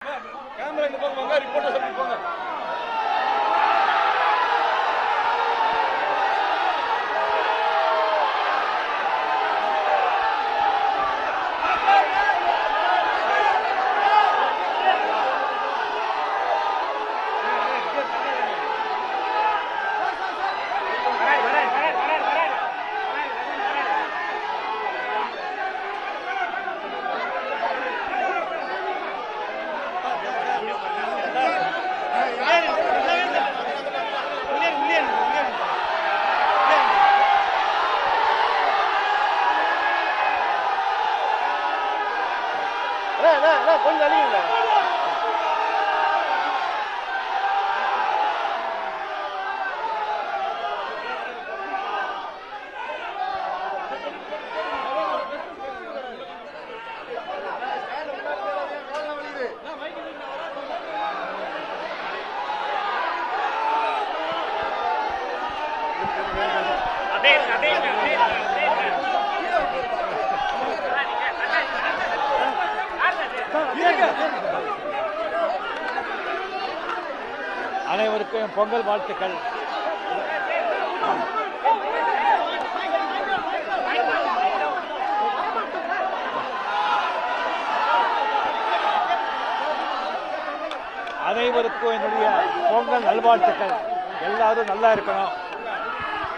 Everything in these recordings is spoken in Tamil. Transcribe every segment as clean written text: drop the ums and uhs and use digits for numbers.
கேமரா இந்த பக்கம் வாங்க, ரிப்போர்ட்டர் சொல்லி போங்க. கொஞ்சம் அழியுங்க. அனைவருக்கும் பொங்கல் வாழ்த்துக்கள். அனைவருக்கும் என்னுடைய பொங்கல் நல்வாழ்த்துக்கள். எல்லாரும் நல்லா இருக்கணும்.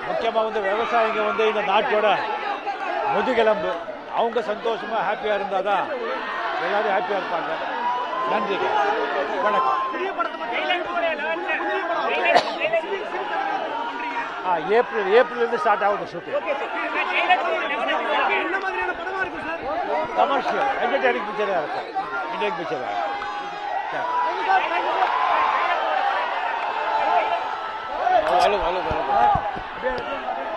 முக்கியமாக விவசாயிங்க இந்த நாட்டோட முதுகெலும்பு. அவங்க சந்தோஷமா ஹாப்பியா இருந்தாதான் எல்லாரும் ஹாப்பியா இருப்பாங்க. நன்றி, வணக்கம். ஏப்ரல் ஸ்டார்ட் ஆகுது ஷூட்டிங். கமர்ஷியல் என்டர்டைனிங் பிக்சராக இருக்கும். இண்டியன் பிக்சராக இருக்கும்.